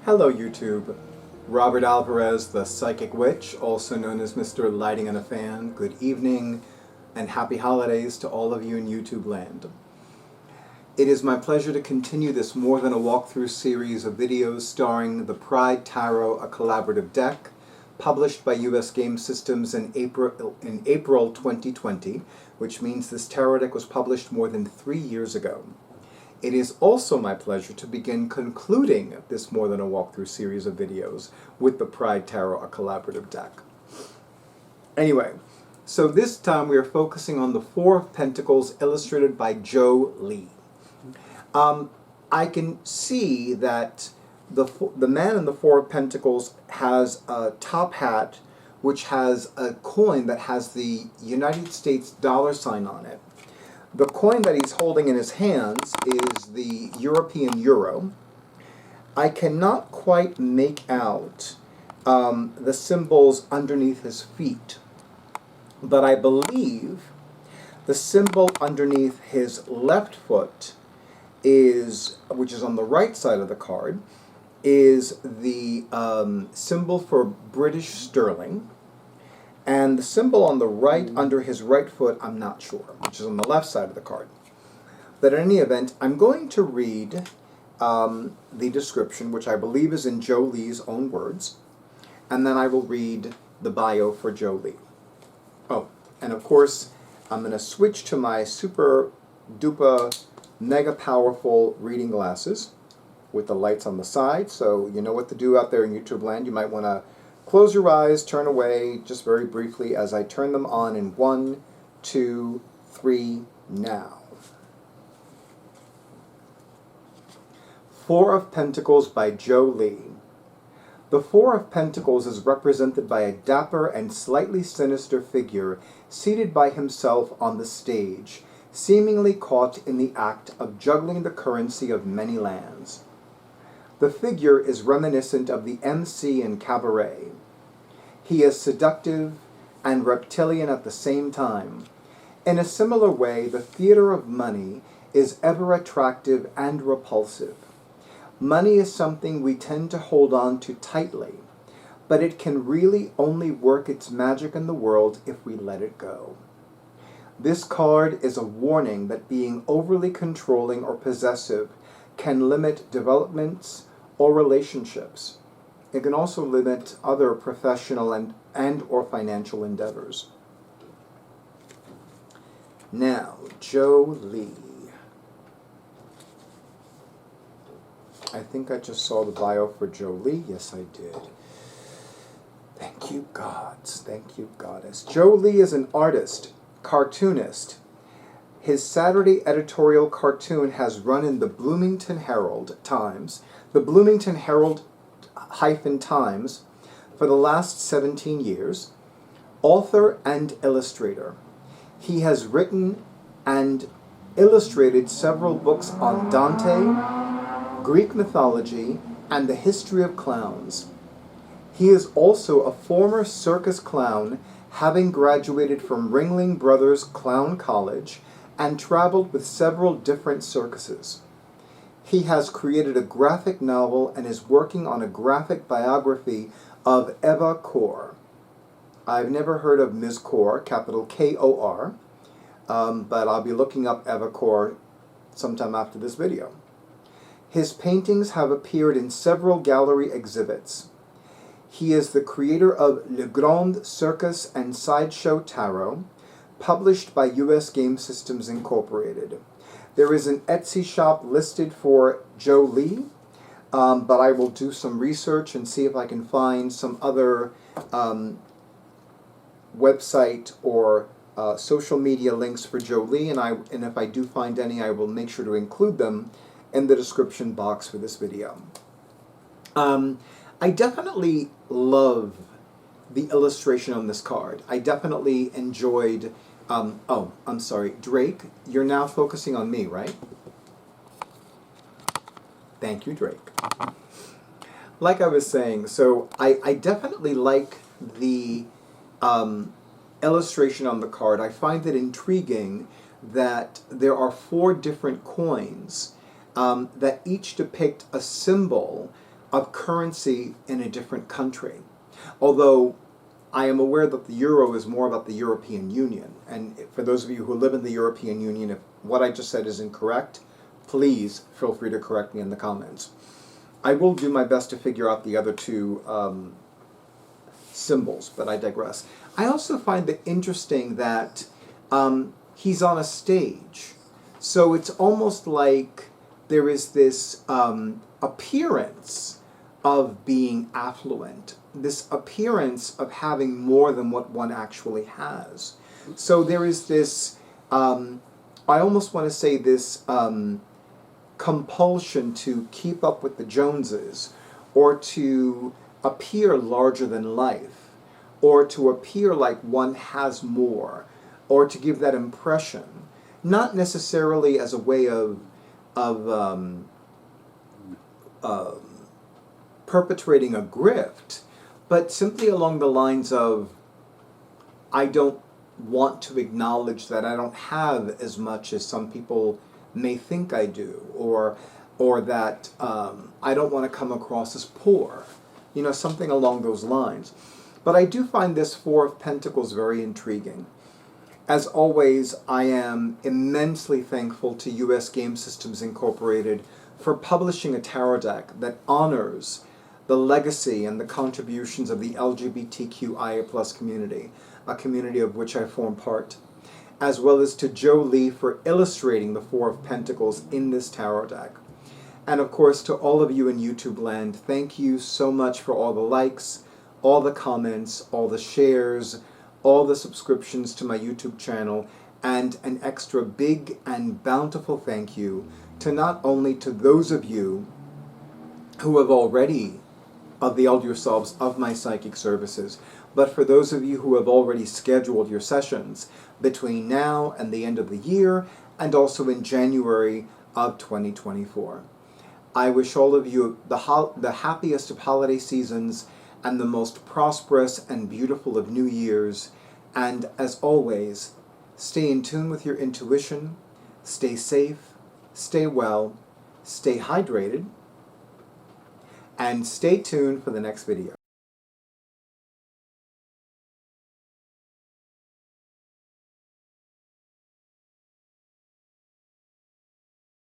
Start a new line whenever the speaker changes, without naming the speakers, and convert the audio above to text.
Hello YouTube. Robert Alvarez, the Psychic Witch, also known as Mr. Lighting and a Fan. Good evening and happy holidays to all of you in YouTube land. It is my pleasure to continue this more than a walkthrough series of videos starring the Pride Tarot, a collaborative deck, published by US Game Systems in April 2020, which means this tarot deck was published more than 3 years ago. It is also my pleasure to begin concluding this more than a walkthrough series of videos with the Pride Tarot, a collaborative deck. Anyway, so this time we are focusing on the Four of Pentacles illustrated by Joe Lee. I can see that the man in the Four of Pentacles has a top hat which has a coin that has the United States dollar sign on it. The coin that he's holding in his hands is the European euro. I cannot quite make out the symbols underneath his feet, but I believe the symbol underneath his left foot which is on the right side of the card, is the symbol for British sterling. And the symbol on the right, under his right foot, I'm not sure, which is on the left side of the card. But in any event, I'm going to read the description, which I believe is in Joe Lee's own words, and then I will read the bio for Joe Lee. Oh, and of course, I'm going to switch to my super duper mega powerful reading glasses with the lights on the side, so you know what to do out there in YouTube land. You might want to close your eyes, turn away, just very briefly as I turn them on in 1, 2, 3, now. Four of Pentacles by Joe Lee. The Four of Pentacles is represented by a dapper and slightly sinister figure seated by himself on the stage, seemingly caught in the act of juggling the currency of many lands. The figure is reminiscent of the MC in Cabaret. He is seductive and reptilian at the same time. In a similar way, the theater of money is ever attractive and repulsive. Money is something we tend to hold on to tightly, but it can really only work its magic in the world if we let it go. This card is a warning that being overly controlling or possessive can limit developments or relationships. It can also limit other professional and or financial endeavors. Now, Joe Lee. I think I just saw the bio for Joe Lee. Yes, I did. Thank you, gods. Thank you, goddess. Joe Lee is an artist, cartoonist. His Saturday editorial cartoon has run in the Bloomington Herald-Times for the last 17 years. Author and illustrator. He has written and illustrated several books on Dante, Greek mythology, and the history of clowns. He is also a former circus clown, having graduated from Ringling Brothers Clown College and traveled with several different circuses. He has created a graphic novel and is working on a graphic biography of Eva Kor. I've never heard of Ms. Kor, capital K-O-R, but I'll be looking up Eva Kor sometime after this video. His paintings have appeared in several gallery exhibits. He is the creator of Le Grand Circus and Sideshow Tarot, published by US Game Systems Incorporated. There is an Etsy shop listed for Joe Lee, but I will do some research and see if I can find some other website or social media links for Joe Lee, and if I do find any, I will make sure to include them in the description box for this video. I definitely love the illustration on this card. I definitely enjoyed... oh, I'm sorry. Drake, you're now focusing on me, right? Thank you, Drake. Like I was saying, so I definitely like the illustration on the card. I find it intriguing that there are 4 different coins that each depict a symbol of currency in a different country. Although I am aware that the euro is more about the European Union. And for those of you who live in the European Union, if what I just said is incorrect, please feel free to correct me in the comments. I will do my best to figure out the other two symbols, but I digress. I also find it interesting that he's on a stage. So it's almost like there is this appearance of being affluent, this appearance of having more than what one actually has. So there is this, I almost want to say this compulsion to keep up with the Joneses, or to appear larger than life, or to appear like one has more, or to give that impression, not necessarily as a way of perpetrating a grift, but simply along the lines of, I don't want to acknowledge that I don't have as much as some people may think I do, or that I don't want to come across as poor, you know, something along those lines. But I do find this Four of Pentacles very intriguing. As always, I am immensely thankful to US Game Systems Incorporated for publishing a tarot deck that honors the legacy and the contributions of the LGBTQIA2SPlus community, a community of which I form part, as well as to Joe Lee for illustrating the Four of Pentacles in this tarot deck. And of course, to all of you in YouTube land, thank you so much for all the likes, all the comments, all the shares, all the subscriptions to my YouTube channel, and an extra big and bountiful thank you to not only to those of you who have already availed yourselves of my psychic services, but for those of you who have already scheduled your sessions between now and the end of the year, and also in January of 2024. I wish all of you the happiest of holiday seasons and the most prosperous and beautiful of New Years. And as always, stay in tune with your intuition, stay safe, stay well, stay hydrated, and stay tuned for the next video.